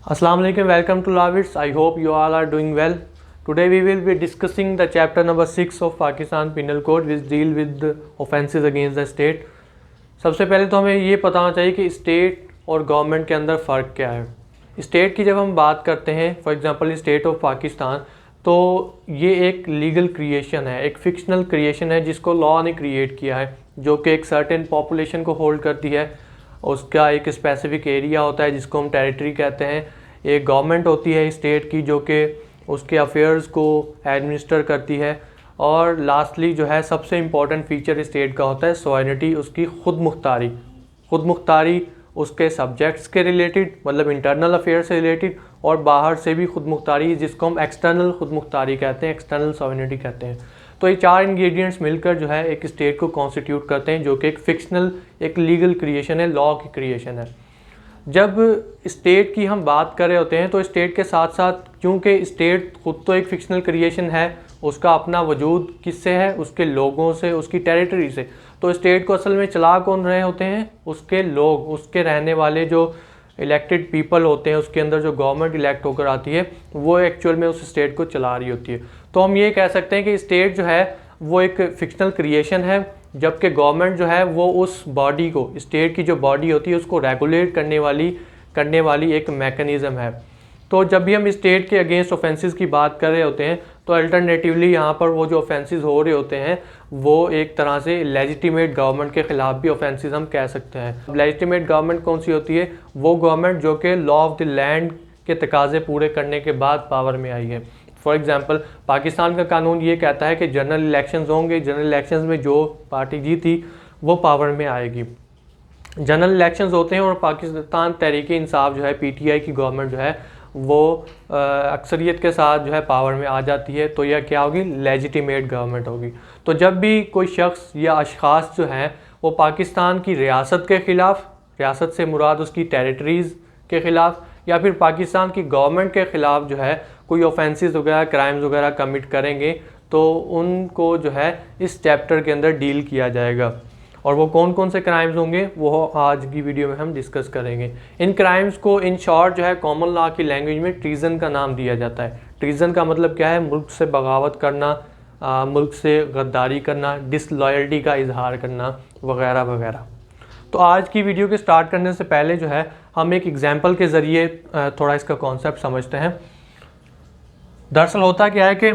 Assalamu alaikum, welcome to Lavits. I hope you all are doing well. Today we will be discussing the chapter number 6 of Pakistan Penal Code which deal with the offences against the state. सबसे पहले तो हमें ये पता होना चाहिए कि state और गवर्नमेंट के अंदर फ़र्क क्या है। स्टेट की जब हम बात करते हैं, for example state of Pakistan, तो ये एक लीगल क्रिएशन है, एक फिक्शनल क्रिएशन है जिसको लॉ ने क्रिएट किया है, जो कि एक सर्टेन पॉपुलेशन को होल्ड करती है। उसका एक स्पेसिफिक एरिया होता है जिसको हम टेरिटरी कहते हैं। एक गवर्नमेंट होती है स्टेट की जो कि उसके अफेयर्स को एडमिनिस्टर करती है। और लास्टली जो है सबसे इम्पॉर्टेंट फीचर स्टेट का होता है सॉवरेनिटी, उसकी खुद मुख्तारी उसके सब्जेक्ट्स के रिलेटेड, मतलब इंटरनल अफेयर से रिलेटेड, और बाहर से भी खुद मुख्तारी जिसको हम एक्सटर्नल खुद मुख्तारी कहते हैं, एक्सटर्नल सॉवरेनिटी कहते हैं। तो ये चार इंग्रेडिएंट्स मिलकर जो है एक स्टेट को कॉन्स्टिट्यूट करते हैं, जो कि एक फिक्शनल, एक लीगल क्रिएशन है, लॉ की क्रिएशन है। जब स्टेट की हम बात कर रहे होते हैं तो स्टेट के साथ साथ, क्योंकि स्टेट खुद तो एक फिक्शनल क्रिएशन है, उसका अपना वजूद किससे है? उसके लोगों से, उसकी टेरिटरी से। तो स्टेट को असल में चला कौन रहे होते हैं? उसके लोग, उसके रहने वाले जो इलेक्टेड पीपल होते हैं, उसके अंदर जो गवर्नमेंट इलेक्ट होकर आती है, वो एक्चुअल में उस स्टेट को चला रही होती है। तो हम ये कह सकते हैं कि स्टेट जो है वो एक फिक्शनल क्रिएशन है, जबकि गवर्नमेंट जो है वो उस बॉडी को, स्टेट की जो बॉडी होती है उसको रेगुलेट करने वाली एक मैकेनिज़्म है। तो जब भी हम स्टेट के अगेंस्ट ऑफेंसेस की बात कर रहे होते हैं तो अल्टरनेटिवली यहाँ पर वो जो ऑफेंसेस हो रहे होते हैं वो एक तरह से लेजिटिमेट गवर्नमेंट के ख़िलाफ़ भी ऑफेंसेस हम कह सकते हैं। लेजिटिमेट गवर्नमेंट कौन सी होती है? वो गवर्नमेंट जो कि लॉ ऑफ द लैंड के तकाजे पूरे करने के बाद पावर में आई है। फॉर एग्जांपल पाकिस्तान का कानून ये कहता है कि जनरल इलेक्शंस होंगे, जनरल इलेक्शंस में जो पार्टी जीती वो पावर में आएगी। जनरल इलेक्शंस होते हैं और पाकिस्तान तहरीक इंसाफ जो है, पीटीआई की गवर्नमेंट जो है वो अक्सरियत के साथ जो है पावर में आ जाती है। तो यह क्या होगी? लेजिटिमेट गवर्नमेंट होगी। तो जब भी कोई शख्स या अशखास जो हैं वो पाकिस्तान की रियासत के ख़िलाफ़, रियासत से मुराद उसकी टेरिटरीज़ के ख़िलाफ़, या फिर पाकिस्तान की गवर्नमेंट के ख़िलाफ़ जो है कोई ऑफेंसेस वगैरह, क्राइम्स वगैरह कमिट करेंगे, तो उनको जो है इस चैप्टर के अंदर डील किया जाएगा। और वो कौन कौन से क्राइम्स होंगे वो आज की वीडियो में हम डिस्कस करेंगे। इन क्राइम्स को इन शॉर्ट जो है कॉमन लॉ की लैंग्वेज में ट्रीज़न का नाम दिया जाता है। ट्रीज़न का मतलब क्या है? मुल्क से बगावत करना, मुल्क से गद्दारी करना, डिसलॉयल्टी का इजहार करना, वगैरह वगैरह। तो आज की वीडियो के स्टार्ट करने से पहले जो है हम एक एग्जाम्पल के ज़रिए थोड़ा इसका कॉन्सेप्ट समझते हैं। दरअसल होता क्या है कि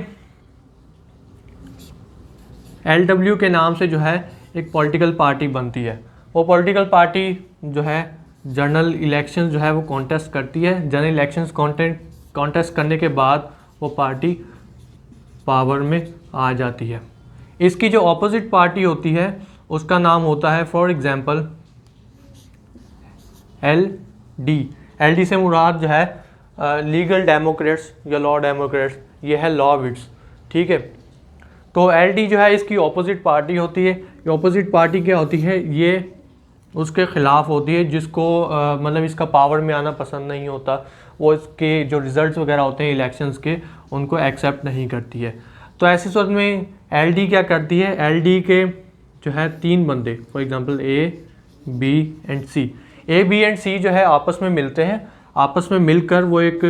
LW के नाम से जो है एक पॉलिटिकल पार्टी बनती है। वो पॉलिटिकल पार्टी जो है जनरल इलेक्शंस जो है वो कॉन्टेस्ट करती है। जनरल इलेक्शंस कॉन्टेस्ट करने के बाद वो पार्टी पावर में आ जाती है। इसकी जो ऑपोजिट पार्टी होती है उसका नाम होता है फॉर एग्जांपल LD से मुराद जो है लीगल डेमोक्रेट्स या लॉ डेमोक्रेट्स, ये है लॉविट्स, ठीक है। तो LD जो है इसकी ऑपोजिट पार्टी होती है। ये ऑपोजिट पार्टी क्या होती है? ये उसके ख़िलाफ़ होती है जिसको मतलब इसका पावर में आना पसंद नहीं होता, वो इसके जो रिज़ल्ट्स वगैरह होते हैं इलेक्शंस के उनको एक्सेप्ट नहीं करती है। तो ऐसी सूरत में LD क्या करती है? LD के जो है 3 बंदे, for example A, B and C, A, B and C जो है आपस में मिलते हैं। आपस में मिलकर वो एक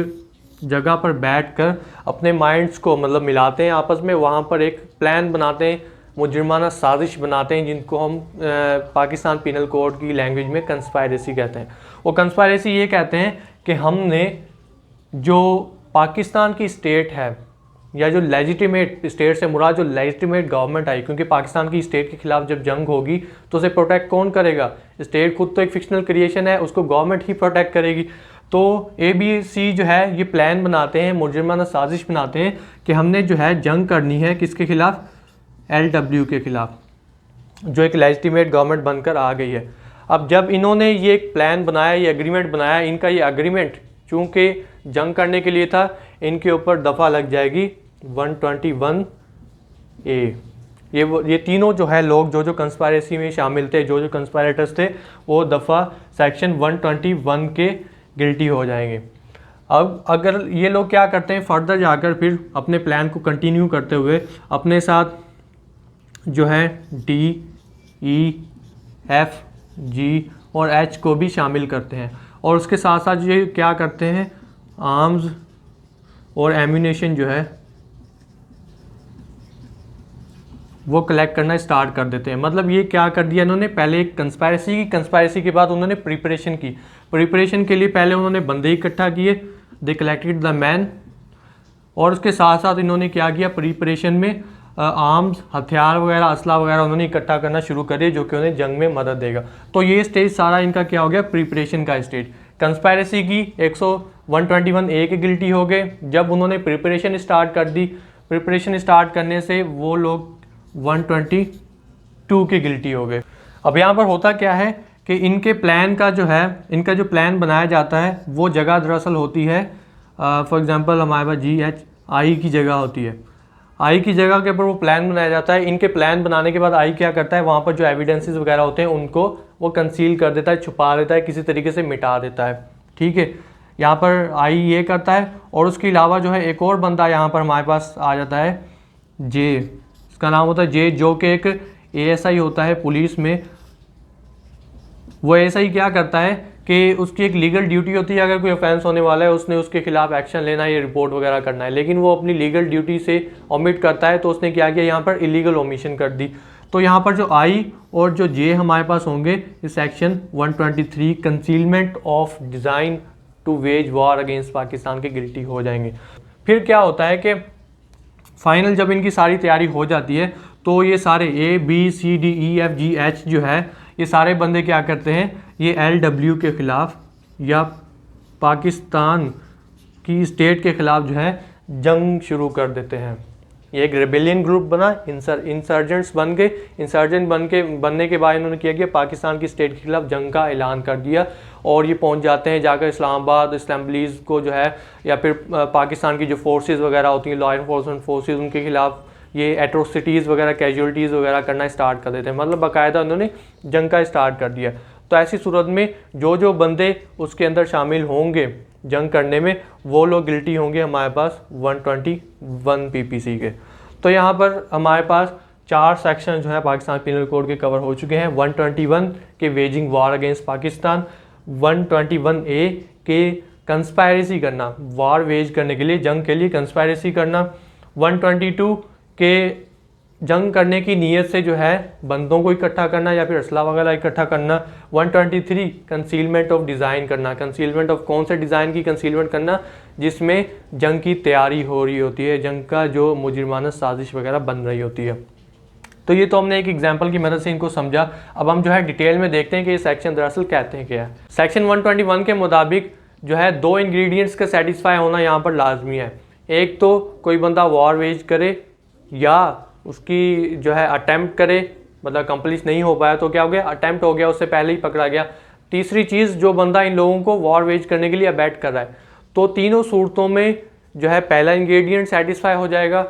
जगह पर बैठकर अपने माइंड्स को मतलब मिलाते हैं आपस में, वहाँ पर एक प्लान बनाते हैं, मुजरिमाना साजिश बनाते हैं, जिनको हम पाकिस्तान पिनल कोड की लैंग्वेज में कंस्पायरेसी कहते हैं। वो कंस्पायरेसी ये कहते हैं कि हमने जो पाकिस्तान की स्टेट है, या जो लेजिटिमेट, स्टेट से मुराद जो लेजिटिमेट गवर्नमेंट आई, क्योंकि पाकिस्तान की स्टेट के खिलाफ जब जंग होगी तो उसे प्रोटेक्ट कौन करेगा? स्टेट खुद तो एक फिक्शनल क्रिएशन है, उसको गवर्नमेंट ही प्रोटेक्ट करेगी। तो ABC जो है ये प्लान बनाते हैं, मुजरिमाना साजिश बनाते हैं कि हमने जो है जंग करनी है किसके खिलाफ? LW के खिलाफ, जो एक लेजिटिमेट गवर्नमेंट बनकर आ गई है। अब जब इन्होंने ये एक प्लान बनाया, ये एग्रीमेंट बनाया, इनका ये एग्रीमेंट चूँकि जंग करने के लिए था, इनके ऊपर दफ़ा लग जाएगी 121A। ये तीनों जो है लोग जो कंस्पायरेसी में शामिल थे, जो कंस्पायरेटर्स थे, वो दफ़ा सेक्शन 121 के गिल्टी हो जाएंगे। अब अगर ये लोग क्या करते हैं, फर्दर जाकर फिर अपने प्लान को कंटिन्यू करते हुए अपने साथ जो है D, E, F, G और H को भी शामिल करते हैं। और उसके साथ साथ ये क्या करते हैं, आर्म्स और एम्यूनेशन जो है वो कलेक्ट करना स्टार्ट कर देते हैं। मतलब ये क्या कर दिया इन्होंने, पहले एक कंस्पायरेसी की, कंस्पायरेसी के बाद उन्होंने प्रिपरेशन की। प्रिपरेशन के लिए पहले उन्होंने बंदे इकट्ठा किए, दे कलेक्टेड द मैन, और उसके साथ साथ इन्होंने क्या किया, प्रिपरेशन में आर्म्स, हथियार वगैरह, असला वगैरह उन्होंने इकट्ठा करना शुरू कर दिया, जो कि उन्हें जंग में मदद देगा। तो ये स्टेज सारा इनका क्या हो गया, प्रिपरेशन का स्टेज। कंस्पायरेसी की 121A के गिल्टी हो गए। जब उन्होंने प्रिपरेशन स्टार्ट कर दी, प्रिपरेशन स्टार्ट करने से वो लोग 122 के गिल्टी हो गए। अब यहाँ पर होता क्या है कि इनके प्लान का जो है, इनका जो प्लान बनाया जाता है वो जगह दरअसल होती है, फॉर एग्जांपल हमारे पास GHI की जगह होती है। आई की जगह के ऊपर वो प्लान बनाया जाता है। इनके प्लान बनाने के बाद आई क्या करता है, वहाँ पर जो एविडेंसेस वगैरह होते हैं उनको वो कंसील कर देता है, छुपा देता है, किसी तरीके से मिटा देता है। ठीक है, यहाँ पर आई ये करता है। और उसके अलावा जो है एक और बंदा यहाँ पर हमारे पास आ जाता है, जे, इसका नाम होता है जे, जो कि एक ASI होता है पुलिस में। वो ASI क्या करता है कि उसकी एक लीगल ड्यूटी होती है, अगर कोई ऑफेंस होने वाला है उसने उसके खिलाफ एक्शन लेना है, ये रिपोर्ट वगैरह करना है, लेकिन वो अपनी लीगल ड्यूटी से ओमिट करता है। तो उसने क्या किया, यहाँ पर इलीगल ओमिशन कर दी। तो यहाँ पर जो आई और जो जे हमारे पास होंगे इस section 123 concealment of design to wage war against Pakistan के गिल्टी हो जाएंगे। फिर क्या होता है कि फाइनल जब इनकी सारी तैयारी हो जाती है तो ये सारे ABCDEFGH जो है ये सारे बंदे क्या करते हैं, ये LW के ख़िलाफ़ या पाकिस्तान की स्टेट के ख़िलाफ़ जो है जंग शुरू कर देते हैं। ये एक रेबेलियन ग्रुप बना, इंसर्जेंट्स बन गए। इंसर्जेंट बनने के बाद इन्होंने किया कि पाकिस्तान की स्टेट के खिलाफ जंग का ऐलान कर दिया, और ये पहुंच जाते हैं जाकर इस्लामाबाद, असम्बलीज़ को जो है, या फिर पाकिस्तान की जो फोर्सेस वगैरह होती हैं, लॉ इन्फोर्समेंट फोर्सेस, उनके खिलाफ ये एट्रोसिटीज़ वगैरह, कैजुअलिटीज़ वगैरह करना स्टार्ट कर देते हैं। मतलब बाकायदा उन्होंने जंग का स्टार्ट कर दिया। तो ऐसी सूरत में जो जो बंदे उसके अंदर शामिल होंगे जंग करने में, वो लोग गिल्टी होंगे हमारे पास 121 PPC के। तो यहाँ पर हमारे पास 4 सेक्शन जो है पाकिस्तान पिनल कोड के कवर हो चुके हैं। 121 के वेजिंग वार अगेंस्ट पाकिस्तान, 121A के कंस्पायरेसी करना, वार वेज करने के लिए, जंग के लिए कंस्पायरेसी करना, 122 के जंग करने की नीयत से जो है बंदों को इकट्ठा करना या फिर असला वगैरह इकट्ठा करना, 123 कंसीलमेंट ऑफ डिज़ाइन करना। कंसीलमेंट ऑफ कौन से डिज़ाइन की कंसीलमेंट करना, जिसमें जंग की तैयारी हो रही होती है, जंग का जो मुजरिमाना साजिश वगैरह बन रही होती है। तो ये तो हमने एक एग्जाम्पल की मदद से इनको समझा। अब हम जो है डिटेल में देखते हैं कि ये सेक्शन दरअसल कहते हैं क्या है। सेक्शन 121 के मुताबिक जो है 2 इंग्रेडिएंट्स का सेटिस्फाई होना यहाँ पर लाजमी है। एक तो कोई बंदा वॉर वेज करे या उसकी जो है अटैम्प्ट करे, मतलब कंप्लीट नहीं हो पाया तो क्या हो गया, अटैम्प्ट हो गया, उससे पहले ही पकड़ा गया। तीसरी चीज़, जो बंदा इन लोगों को वॉर वेज करने के लिए अबैट कर रहा है। तो तीनों सूरतों में जो है पहला इंग्रेडिएंट सेटिस्फाई हो जाएगा।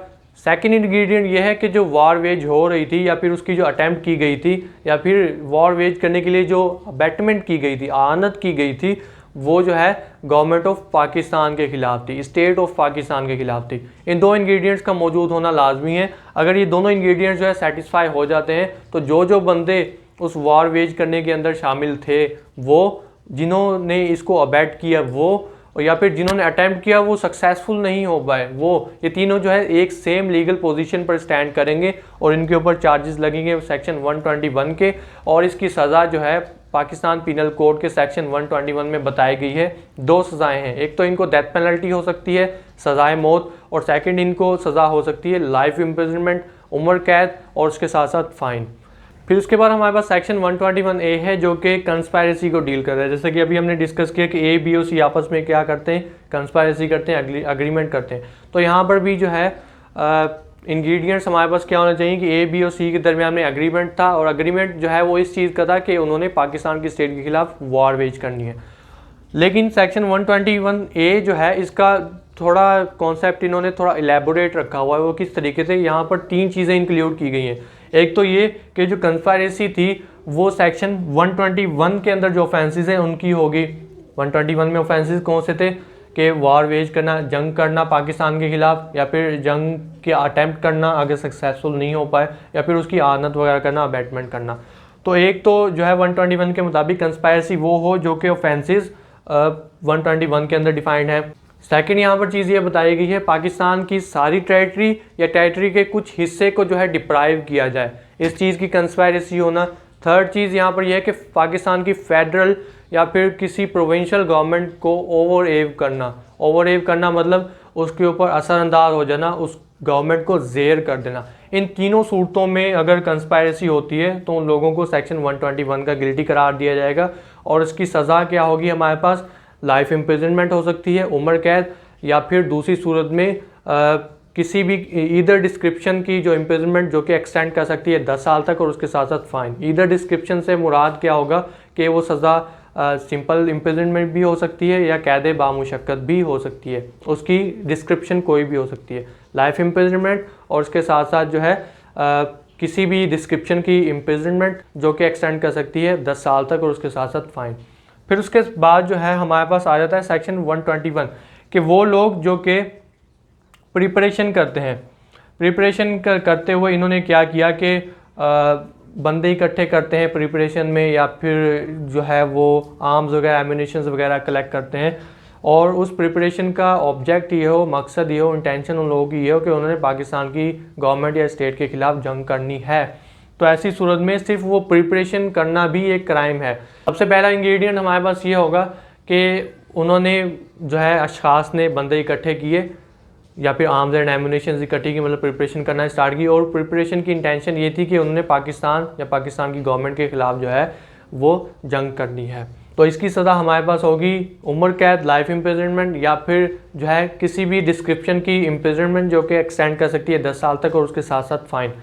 सेकंड इंग्रेडिएंट ये है कि जो वॉर वेज हो रही थी या फिर उसकी जो अटैम्प्ट की गई थी या फिर वॉर वेज करने के लिए जो अबैटमेंट की गई थी, आनत की गई थी, वो जो है गवर्नमेंट ऑफ पाकिस्तान के खिलाफ थी, स्टेट ऑफ पाकिस्तान के खिलाफ थी। इन 2 इंग्रेडिएंट्स का मौजूद होना लाजमी है। अगर ये दोनों इंग्रेडिएंट्स जो है सेटिस्फाई हो जाते हैं तो जो जो बंदे उस वॉर वेज करने के अंदर शामिल थे, वो जिन्होंने इसको अबैट किया वो, या फिर जिन्होंने अटैम्प्ट किया वो सक्सेसफुल नहीं हो पाए, वो ये तीनों जो है एक सेम लीगल पोजीशन पर स्टैंड करेंगे और इनके ऊपर चार्जेस लगेंगे सेक्शन 121 के। और इसकी सज़ा जो है पाकिस्तान पिनल कोड के सेक्शन 121 में बताई गई है। 2 सज़ाएं हैं, एक तो इनको डेथ पेनल्टी हो सकती है, सज़ाए मौत, और सेकंड इनको सज़ा हो सकती है लाइफ इम्प्रिजनमेंट, उम्र कैद, और उसके साथ साथ फ़ाइन। फिर उसके बाद हमारे पास सेक्शन 121A है जो कि कंस्पायरेसी को डील कर रहा है। जैसे कि अभी हमने डिस्कस किया कि A, B और C आपस में क्या करते हैं, कंस्पायरेसी करते हैं, अग्रीमेंट करते हैं। तो यहाँ पर भी जो है इंग्रेडिएंट्स हमारे पास क्या होना चाहिए कि A, B और C के दरमियान में अग्रीमेंट था, और अग्रीमेंट जो है वो इस चीज़ का था कि उन्होंने पाकिस्तान की स्टेट के खिलाफ वॉर वेज करनी है। लेकिन सेक्शन 121A जो है इसका थोड़ा कॉन्सेप्ट इन्होंने थोड़ा इलेबोरेट रखा हुआ है। वो किस तरीके से, यहाँ पर 3 चीज़ें इंक्लूड की गई हैं। एक तो ये कि जो कंस्पायरेसी थी वो सेक्शन 121 के अंदर जो ऑफेंसेस हैं उनकी होगी। 121 में ऑफेंसेस कौन से थे कि वॉर वेज करना, जंग करना पाकिस्तान के खिलाफ, या फिर जंग के अटैम्प्ट करना अगर सक्सेसफुल नहीं हो पाए, या फिर उसकी आनत वगैरह करना, अबैटमेंट करना। तो एक तो जो है 121 के मुताबिक कंस्पायरेसी वो हो जो कि ऑफेंसेस 121 के अंदर डिफाइंड है। सेकंड यहाँ पर चीज़ ये बताई गई है पाकिस्तान की सारी टेरिटरी या टेरिटरी के कुछ हिस्से को जो है डिप्राइव किया जाए, इस चीज़ की कंस्पायरेसी होना। थर्ड चीज़ यहाँ पर यह है कि पाकिस्तान की फेडरल या फिर किसी प्रोविंशियल गवर्नमेंट को ओवरएव करना मतलब उसके ऊपर असरअंदाज हो जाना, उस गवर्नमेंट को ज़ेर कर देना। इन तीनों सूरतों में अगर कंस्पायरेसी होती है तो उन लोगों को सेक्शन 121 का गिल्टी करार दिया जाएगा और इसकी सज़ा क्या होगी, हमारे पास लाइफ इम्प्रिजनमेंट हो सकती है, उम्र कैद, या फिर दूसरी सूरत में किसी भी ईदर डिस्क्रिप्शन की जो इम्प्रिजनमेंट जो कि एक्सटेंड कर सकती है 10 साल तक और उसके साथ साथ फाइन। ईदर डिस्क्रिप्शन से मुराद क्या होगा कि वो सज़ा सिंपल इम्प्रिजनमेंट भी हो सकती है या कैद बामुशक्कत भी हो सकती है, उसकी डिस्क्रिप्शन कोई भी हो सकती है, लाइफ इम्प्रिजनमेंट और उसके साथ साथ जो है किसी भी डिस्क्रिप्शन की इम्प्रिजनमेंट जो कि एक्सटेंड कर सकती है 10 साल तक और उसके साथ साथ फाइन। फिर उसके बाद जो है हमारे पास आ जाता है सेक्शन 121 कि वो लोग जो कि प्रिपरेशन करते हैं, प्रिपरेशन करते हुए इन्होंने क्या किया कि बंदे इकट्ठे करते हैं प्रिपरेशन में, या फिर जो है वो आर्म्स वगैरह एम्यूनिशंस वगैरह कलेक्ट करते हैं और उस प्रिपरेशन का ऑब्जेक्ट ये हो, मकसद ये हो, इंटेंशन उन लोगों की ये हो कि उन्होंने पाकिस्तान की गवर्नमेंट या स्टेट के खिलाफ जंग करनी है। तो ऐसी सूरत में सिर्फ वो प्रिपरेशन करना भी एक क्राइम है। सबसे पहला इंग्रेडिएंट हमारे पास ये होगा कि उन्होंने जो है अशखास ने बंदे इकट्ठे किए या फिर आर्म्स एंड एम्यूनिशन इकट्ठी की, मतलब प्रिपरेशन करना स्टार्ट की, और प्रिपरेशन की इंटेंशन ये थी कि उन्होंने पाकिस्तान या पाकिस्तान की गवर्नमेंट के खिलाफ जो है वो जंग करनी है। तो इसकी सज़ा हमारे पास होगी उम्र कैद, लाइफ इम्प्रिजनमेंट, या फिर जो है किसी भी डिस्क्रिप्शन की इम्प्रिजनमेंट जो कि एक्सटेंड कर सकती है 10 साल तक और उसके साथ साथ फाइन।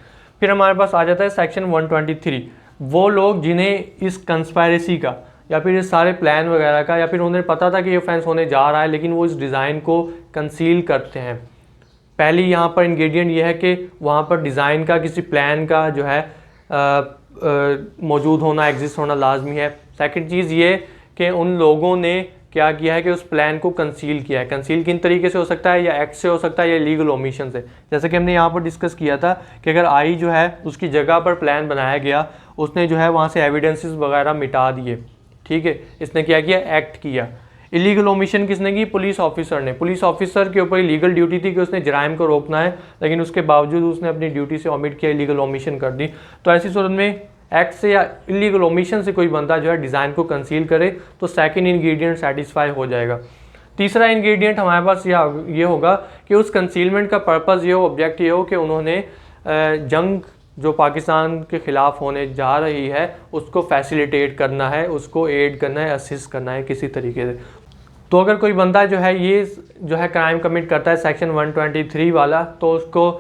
फिर हमारे पास आ जाता है सेक्शन 123, वो लोग जिन्हें इस कंस्पायरेसी का या फिर इस सारे प्लान वगैरह का, या फिर उन्हें पता था कि ये ऑफेंस होने जा रहा है लेकिन वो इस डिज़ाइन को कंसील करते हैं। पहली यहाँ पर इंग्रेडिएंट ये है कि वहाँ पर डिज़ाइन का किसी प्लान का जो है मौजूद होना, एग्जिस्ट होना लाजमी है। सेकंड चीज़ ये कि उन लोगों ने क्या किया है कि उस प्लान को कंसील किया है। कंसील किन तरीके से हो सकता है, या एक्ट से हो सकता है या लीगल ओमिशन से। जैसे कि हमने यहाँ पर डिस्कस किया था कि अगर आई जो है उसकी जगह पर प्लान बनाया गया, उसने जो है वहाँ से एविडेंसेस वगैरह मिटा दिए, ठीक है, इसने क्या किया, एक्ट किया। इलीगल ओमिशन किसने की, पुलिस ऑफिसर ने। पुलिस ऑफिसर के ऊपर लीगल ड्यूटी थी कि उसने जराइम को रोकना है, लेकिन उसके बावजूद उसने अपनी ड्यूटी से ओमिट किया, इलीगल ओमिशन कर दी। तो ऐसी सूरत में एक्ट से या इलीगल ओमिशन से कोई बंदा जो है डिज़ाइन को कंसील करे तो सेकंड इंग्रेडिएंट सेटिस्फाई हो जाएगा। तीसरा इंग्रेडिएंट हमारे पास ये होगा कि उस कंसीलमेंट का पर्पज़ ये हो, ऑब्जेक्ट ये हो कि उन्होंने जंग जो पाकिस्तान के ख़िलाफ़ होने जा रही है उसको फैसिलिटेट करना है, उसको एड करना है, असिस्ट करना है किसी तरीके से। तो अगर कोई बंदा जो है ये जो है क्राइम कमिट करता है सेक्शन 123 वाला, तो उसको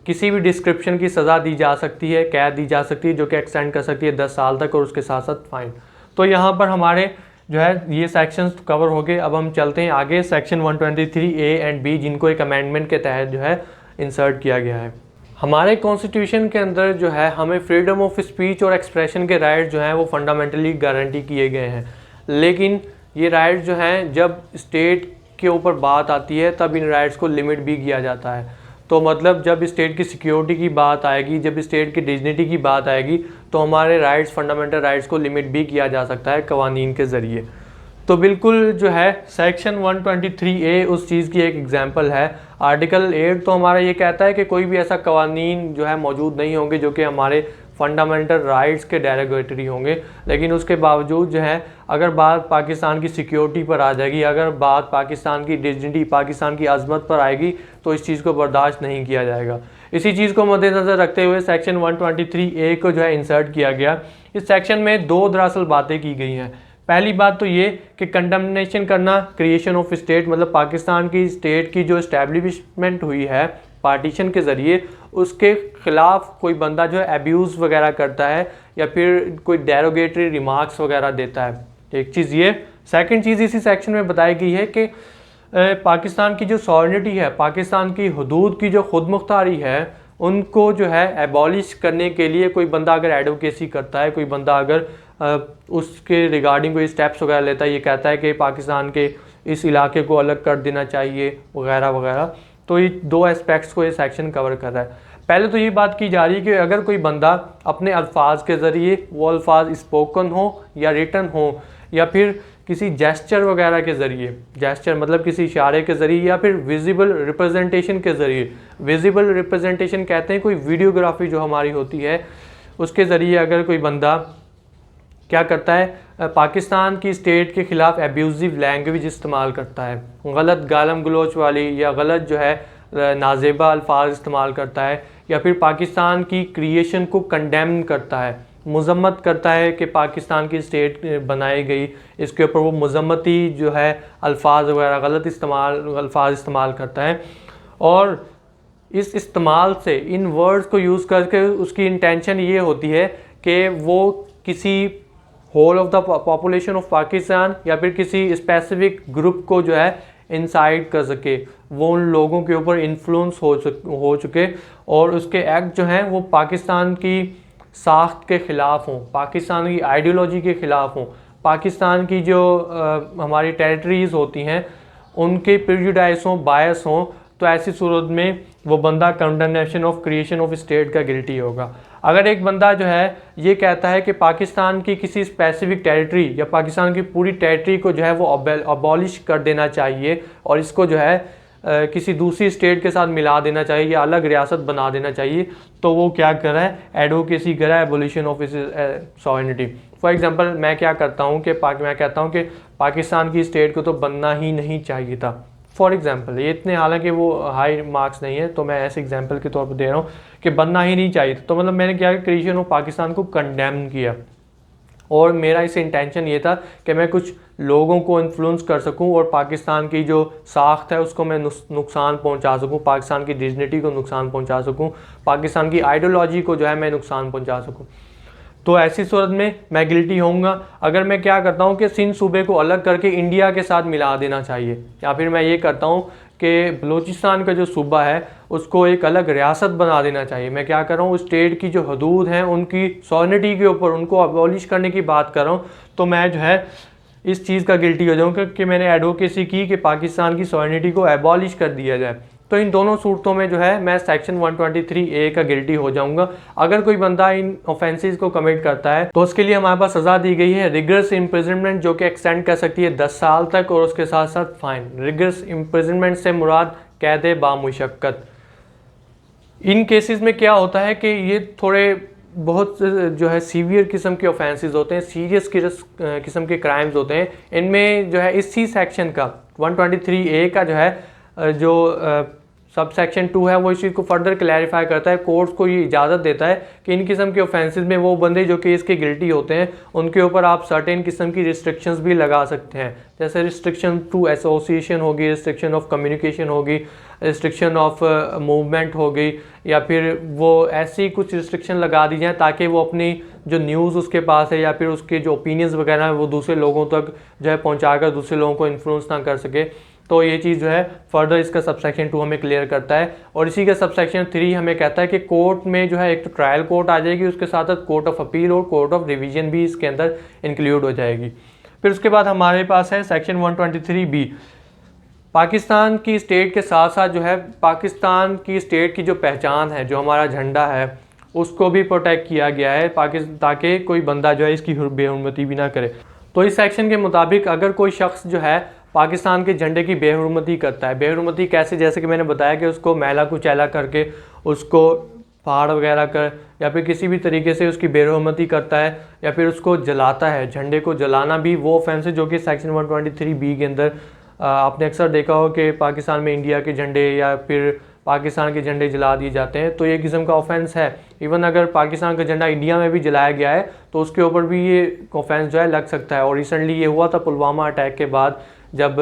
किसी भी डिस्क्रिप्शन की सज़ा दी जा सकती है, कैद दी जा सकती है जो कि एक्सटेंड कर सकती है 10 साल तक और उसके साथ साथ फाइन। तो यहाँ पर हमारे जो है ये सेक्शंस कवर हो गए। अब हम चलते हैं आगे सेक्शन 123A एंड B, जिनको एक अमेंडमेंट के तहत जो है इंसर्ट किया गया है। हमारे कॉन्स्टिट्यूशन के अंदर जो है हमें फ्रीडम ऑफ स्पीच और एक्सप्रेशन के राइट जो हैं वो फंडामेंटली गारंटी किए गए हैं, लेकिन ये राइट्स जो हैं जब स्टेट के ऊपर बात आती है तब इन राइट्स को लिमिट भी किया जाता है। तो मतलब जब स्टेट की सिक्योरिटी की बात आएगी, जब स्टेट की डिग्निटी की बात आएगी, तो हमारे राइट्स, फंडामेंटल राइट्स को लिमिट भी किया जा सकता है कवानीन के ज़रिए। तो बिल्कुल जो है सेक्शन 123A उस चीज़ की एक एग्जांपल है। आर्टिकल 8 तो हमारा ये कहता है कि कोई भी ऐसा कवानीन जो है मौजूद नहीं होंगे जो कि हमारे फंडामेंटल राइट्स के डेरोगेटरी होंगे, लेकिन उसके बावजूद जो है अगर बात पाकिस्तान की सिक्योरिटी पर आ जाएगी, अगर बात पाकिस्तान की डिग्निटी, पाकिस्तान की अजमत पर आएगी, तो इस चीज़ को बर्दाश्त नहीं किया जाएगा। इसी चीज़ को मद्देनज़र रखते हुए सेक्शन 123A को जो है इंसर्ट किया गया। इस सेक्शन में दो दरअसल बातें की गई हैं। पहली बात तो ये कि कंडमनेशन करना क्रिएशन ऑफ स्टेट, मतलब पाकिस्तान की स्टेट की जो इस्टेब्लिशमेंट हुई है पार्टीशन के ज़रिए, उसके ख़िलाफ़ कोई बंदा जो है एब्यूज़ वगैरह करता है या फिर कोई डेरोगेटरी रिमार्क्स वगैरह देता है, एक चीज़ ये। सेकंड चीज़ इसी सेक्शन में बताई गई है कि पाकिस्तान की जो सॉवरेनिटी है, पाकिस्तान की हदूद की जो खुद मुख्तारी है, उनको जो है एबॉलिश करने के लिए कोई बंदा अगर एडवोकेसी करता है, कोई बंदा अगर उसके रिगार्डिंग कोई स्टेप्स वगैरह लेता है, ये कहता है कि पाकिस्तान के इस इलाके को अलग कर देना चाहिए वगैरह वगैरह, तो ये दो एस्पेक्ट्स को ये सेक्शन कवर कर रहा है। पहले तो ये बात की जा रही है कि अगर कोई बंदा अपने अल्फाज के ज़रिए, वो अल्फाज स्पोकन हो या रिटन हो, या फिर किसी जेस्चर वगैरह के ज़रिए, जेस्चर मतलब किसी इशारे के ज़रिए या फिर विजिबल रिप्रेजेंटेशन के ज़रिए, विजिबल रिप्रेजेंटेशन कहते हैं कोई वीडियोग्राफी जो हमारी होती है उसके ज़रिए अगर कोई बंदा क्या करता है, पाकिस्तान की स्टेट के ख़िलाफ़ एब्यूज़िव लैंग्वेज इस्तेमाल करता है, गलत गालम गलोच वाली या गलत जो है नाजेबा अल्फाज इस्तेमाल करता है, या फिर पाकिस्तान की क्रिएशन को कंडेम करता है, मजम्मत करता है कि पाकिस्तान की स्टेट बनाई गई, इसके ऊपर वो मजम्मती जो है अल्फाज वगैरह गलत अल्फाज इस्तेमाल करता है। और इस इस्तेमाल से, इन वर्ड्स को यूज़ करके उसकी इंटेंशन ये होती है कि वो किसी whole of the population of Pakistan या फिर किसी स्पेसिफिक ग्रुप को जो है इंसाइट कर सके, वो उन लोगों के ऊपर इन्फ्लुएंस हो चुके और उसके एक्ट जो हैं वो पाकिस्तान की साख्त के ख़िलाफ़ हों, पाकिस्तान की आइडियोलॉजी के ख़िलाफ़ हों, पाकिस्तान की जो हमारी टेरिटरीज़ होती हैं उनके प्रेजुडाइज हों, बायस हों, तो ऐसी सूरत में वो बंदा condemnation of creation of state का गिल्टी होगा। अगर एक बंदा जो है ये कहता है कि पाकिस्तान की किसी स्पेसिफिक टेरिटरी या पाकिस्तान की पूरी टेरिटरी को जो है वो अबॉलिश कर देना चाहिए और इसको जो है किसी दूसरी स्टेट के साथ मिला देना चाहिए या अलग रियासत बना देना चाहिए, तो वो क्या कर रहा है, एडवोकेसी कर रहा है abolition of sovereignty. For example मैं क्या करता हूँ कि मैं कहता हूँ कि पाकिस्तान की स्टेट को तो बनना ही नहीं चाहिए था, फॉर एग्जांपल, ये इतने हालांकि वो हाई मार्क्स नहीं है तो मैं ऐसे एग्जांपल के तौर पर दे रहा हूँ कि बनना ही नहीं चाहिए था, तो मतलब मैंने क्या क्रिएशन ऑफ पाकिस्तान को कंडेम किया और मेरा इस इंटेंशन ये था कि मैं कुछ लोगों को इन्फ्लुएंस कर सकूं और पाकिस्तान की जो साख्त है उसको मैं नुकसान पहुंचा सकूं, पाकिस्तान की डिग्निटी को नुकसान पहुंचा सकूं, पाकिस्तान की आइडियोलॉजी को जो है मैं नुकसान पहुंचा सकूं। तो ऐसी सूरत में मैं गिल्टी होऊंगा। अगर मैं क्या करता हूं कि सिंध सूबे को अलग करके इंडिया के साथ मिला देना चाहिए, या फिर मैं ये करता हूं कि बलूचिस्तान का जो सूबा है उसको एक अलग रियासत बना देना चाहिए, मैं क्या कर रहा हूँ स्टेट की जो हदूद हैं उनकी सॉवरेनिटी के ऊपर उनको अबॉलिश करने की बात कर रहा हूँ, तो मैं जो है इस चीज़ का गिल्टी हो जाऊँगा कि मैंने एडवोकेसी की कि पाकिस्तान की सॉवरेनिटी को अबॉलिश कर दिया जाए। तो इन दोनों सूरतों में जो है मैं सेक्शन 123A का गिल्टी हो जाऊंगा। अगर कोई बंदा इन ऑफेंसेस को कमिट करता है तो उसके लिए हमारे पास सज़ा दी गई है रिगरस इम्प्रिजनमेंट, जो कि एक्सटेंड कर सकती है 10 साल तक, और उसके साथ साथ फाइन। रिगरस इम्प्रिजनमेंट से मुराद कैद बामुशक्कत। इन केसेस में क्या होता है कि ये थोड़े बहुत जो है सीवियर किस्म के ऑफेंसेस होते हैं, सीरियस किस्म के क्राइम्स होते हैं। इनमें जो है इसी सेक्शन का 123A का जो है जो सब सेक्शन 2 है वो इस चीज़ को फर्दर क्लैरिफाई करता है, कोर्ट्स को ये इजाज़त देता है कि इन किस्म के ऑफेंसेस में वो बंदे जो कि इसके गिल्टी होते हैं उनके ऊपर आप सर्टेन किस्म की रिस्ट्रिक्शंस भी लगा सकते हैं, जैसे रिस्ट्रिक्शन टू एसोसिएशन होगी, रिस्ट्रिक्शन ऑफ कम्युनिकेशन होगी, रिस्ट्रिक्शन ऑफ मूवमेंट हो गई, या फिर वो ऐसी कुछ रिस्ट्रिक्शन लगा दी जाए ताकि वो अपनी जो न्यूज़ उसके पास है या फिर उसके जो ओपिनियंस वगैरह है वो दूसरे लोगों तक जो है पहुंचाकर दूसरे लोगों को इन्फ्लुएंस ना कर सके। तो ये चीज़ जो है फर्दर इसका सबसेक्शन 2 हमें क्लियर करता है। और इसी का सबसेक्शन 3 हमें कहता है कि कोर्ट में जो है एक तो ट्रायल कोर्ट आ जाएगी, उसके साथ साथ कोर्ट ऑफ अपील और कोर्ट ऑफ रिवीजन भी इसके अंदर इंक्लूड हो जाएगी। फिर उसके बाद हमारे पास है सेक्शन 123B। पाकिस्तान की स्टेट के साथ साथ जो है पाकिस्तान की स्टेट की जो पहचान है, जो हमारा झंडा है, उसको भी प्रोटेक्ट किया गया है ताकि कोई बंदा जो है इसकी बेहुरमती भी ना करे। तो इस सेक्शन के मुताबिक अगर कोई शख्स जो है पाकिस्तान के झंडे की बेहुरमती करता है, बेहुरमती कैसे, जैसे कि मैंने बताया कि उसको मैला कुचैला करके उसको फाड़ वगैरह कर या फिर किसी भी तरीके से उसकी बेहुरमती करता है या फिर उसको जलाता है, झंडे को जलाना भी वो ऑफेंस है जो कि सेक्शन 123B के अंदर आपने अक्सर देखा हो कि पाकिस्तान में इंडिया के झंडे या फिर पाकिस्तान के झंडे जला दिए जाते हैं, तो ये किस्म का ऑफेंस है। इवन अगर पाकिस्तान का झंडा इंडिया में भी जलाया गया है तो उसके ऊपर भी ये ऑफेंस जो है लग सकता है। और रिसेंटली ये हुआ था पुलवामा अटैक के बाद, जब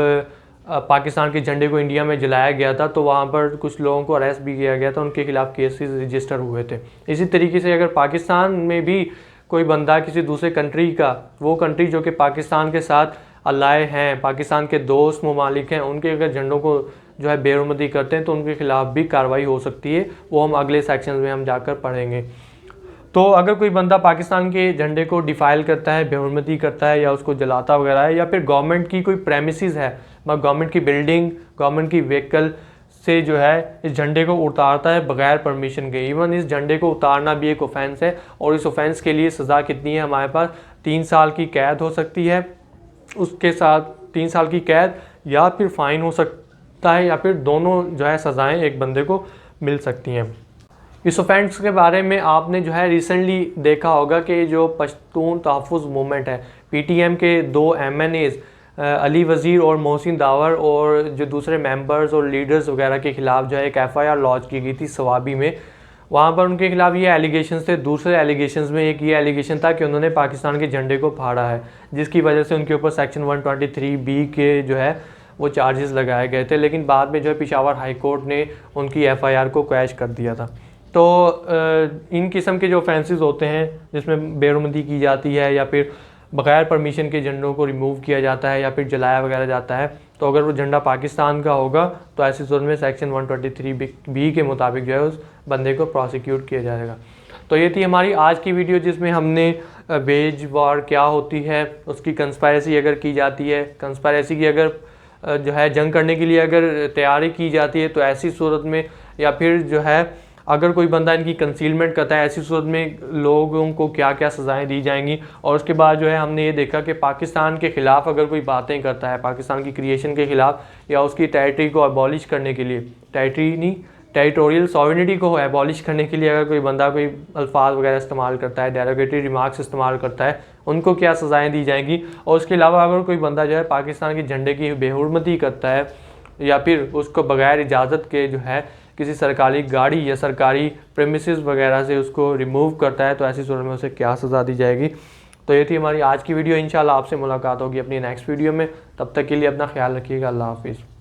पाकिस्तान के झंडे को इंडिया में जलाया गया था तो वहाँ पर कुछ लोगों को अरेस्ट भी किया गया था, उनके खिलाफ केसेस रजिस्टर हुए थे। इसी तरीके से अगर पाकिस्तान में भी कोई बंदा किसी दूसरे कंट्री का, वो कंट्री जो कि पाकिस्तान के साथ अलाए हैं, पाकिस्तान के दोस्त ममालिक हैं, उनके अगर झंडों को जो है बेहुरमती करते हैं तो उनके खिलाफ भी कार्रवाई हो सकती है। वो हम अगले सेक्शन में हम जाकर पढ़ेंगे। तो अगर कोई बंदा पाकिस्तान के झंडे को डिफाइल करता है, बेहुरमती करता है या उसको जलाता वगैरह है, या फिर गवर्नमेंट की कोई प्रेमिसेस है, गवर्नमेंट की बिल्डिंग, गवर्नमेंट की व्हीकल से जो है इस झंडे को उतारता है बगैर परमिशन के, इवन इस झंडे को उतारना भी एक ऑफेंस है। और इस ऑफेंस के लिए सज़ा कितनी है हमारे पास, 3 साल की कैद हो सकती है उसके साथ 3 साल की कैद या फिर फ़ाइन हो सकता है, या फिर दोनों जो है सज़ाएँ एक बंदे को मिल सकती हैं। इस ऑफेंस के बारे में आपने जो है रिसेंटली देखा होगा कि जो पश्तून तहफ़्फ़ुज़ मूवमेंट है, PTM के 2 MNAs अली वज़ीर और मोहसिन दावर और जो दूसरे मेंबर्स और लीडर्स वगैरह के ख़िलाफ़ जो है एक FIR लॉन्च की गई थी सवाबी में। वहाँ पर उनके खिलाफ़ ये एलिगेशंस थे। दूसरे एलिगेशंस में एक ये एलिगेशन था कि उन्होंने पाकिस्तान के झंडे को फाड़ा है, जिसकी वजह से उनके ऊपर सेक्शन 123B के जो है वो चार्जेस लगाए गए थे। लेकिन बाद में जो है पेशावर हाई कोर्ट ने उनकी FIR को क्रैश कर दिया था। तो इन किस्म के जो ऑफेंसेस होते हैं जिसमें बेरुमती की जाती है या फिर बग़ैर परमिशन के झंडों को रिमूव किया जाता है या फिर जलाया वगैरह जाता है, तो अगर वो झंडा पाकिस्तान का होगा तो ऐसी सूरत में सेक्शन 123B के मुताबिक जो है उस बंदे को प्रोसिक्यूट किया जाएगा। तो ये थी हमारी आज की वीडियो, जिसमें हमने वेज वॉर क्या होती है, उसकी कंस्पायरेसी अगर की जाती है, कंस्पायरेसी की अगर जो है जंग करने के लिए अगर तैयारी की जाती है तो ऐसी सूरत में, या फिर जो है अगर कोई बंदा इनकी कंसीलमेंट करता है ऐसी सूरत में लोगों को क्या क्या सज़ाएं दी जाएंगी। और उसके बाद जो है हमने ये देखा कि पाकिस्तान के ख़िलाफ़ अगर कोई बातें करता है, पाकिस्तान की क्रिएशन के ख़िलाफ़ या उसकी टेरिटरी को अबॉलिश करने के लिए, टेरिटोरियल सॉवरेनिटी को अबॉलिश करने के लिए अगर कोई बंदा कोई अल्फाज वगैरह इस्तेमाल करता है, डेरोगेटरी रिमार्क्स इस्तेमाल करता है, उनको क्या सज़ाएँ दी जाएंगी। और उसके अलावा अगर कोई बंदा जो है पाकिस्तान के झंडे की बेहुरमती करता है या फिर उसको बग़ैर इजाज़त के जो है किसी सरकारी गाड़ी या सरकारी प्रेमिसेस वगैरह से उसको रिमूव करता है, तो ऐसी सूरत में उसे क्या सज़ा दी जाएगी। तो ये थी हमारी आज की वीडियो। इंशाल्लाह आपसे मुलाकात होगी अपनी नेक्स्ट वीडियो में। तब तक के लिए अपना ख्याल रखिएगा। अल्लाह हाफिज़।